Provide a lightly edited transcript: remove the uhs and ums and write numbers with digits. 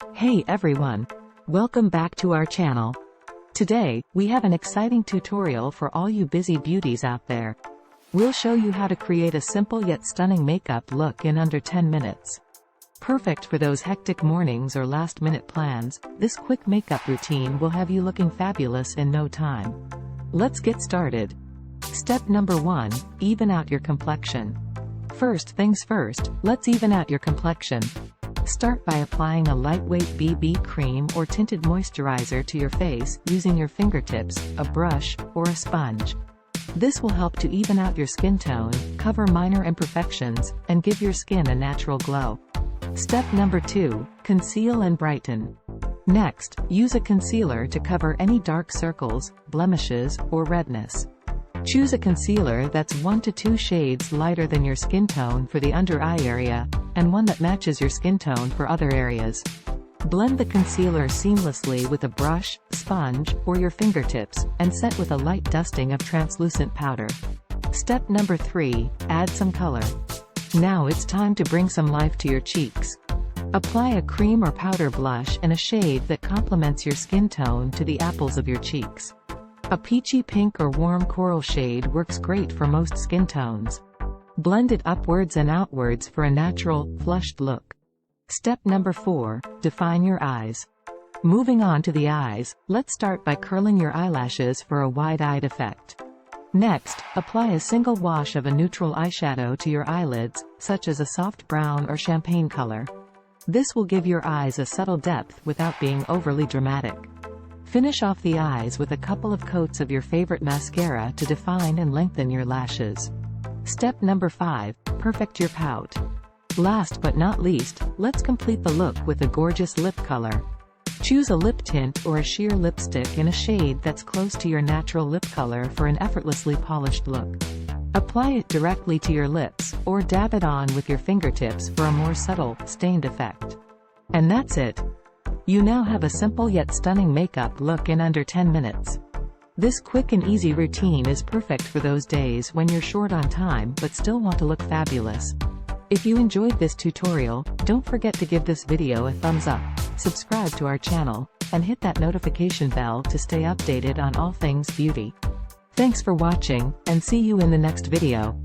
Hey everyone! Welcome back to our channel. Today, we have an exciting tutorial for all you busy beauties out there. We'll show you how to create a simple yet stunning makeup look in under 10 minutes. Perfect for those hectic mornings or last-minute plans, this quick makeup routine will have you looking fabulous in no time. Let's get started. Step number 1, even out your complexion. First things first, let's even out your complexion. Start by applying a lightweight BB cream or tinted moisturizer to your face using your fingertips, a brush, or a sponge. This will help to even out your skin tone, cover minor imperfections, and give your skin a natural glow. Step number 2, conceal and brighten. Next, use a concealer to cover any dark circles, blemishes, or redness. Choose a concealer that's 1 to 2 shades lighter than your skin tone for the under eye area, and one that matches your skin tone for other areas. Blend the concealer seamlessly with a brush, sponge, or your fingertips, and set with a light dusting of translucent powder. Step number 3, add some color. Now it's time to bring some life to your cheeks. Apply a cream or powder blush in a shade that complements your skin tone to the apples of your cheeks. A peachy pink or warm coral shade works great for most skin tones. Blend it upwards and outwards for a natural, flushed look. Step number 4, define your eyes. Moving on to the eyes, let's start by curling your eyelashes for a wide-eyed effect. Next, apply a single wash of a neutral eyeshadow to your eyelids, such as a soft brown or champagne color. This will give your eyes a subtle depth without being overly dramatic. Finish off the eyes with a couple of coats of your favorite mascara to define and lengthen your lashes. Step number 5, perfect your pout. Last but not least, let's complete the look with a gorgeous lip color. Choose a lip tint or a sheer lipstick in a shade that's close to your natural lip color for an effortlessly polished look. Apply it directly to your lips, or dab it on with your fingertips for a more subtle, stained effect. And that's it. You now have a simple yet stunning makeup look in under 10 minutes. This quick and easy routine is perfect for those days when you're short on time but still want to look fabulous. If you enjoyed this tutorial, don't forget to give this video a thumbs up, subscribe to our channel, and hit that notification bell to stay updated on all things beauty. Thanks for watching, and see you in the next video.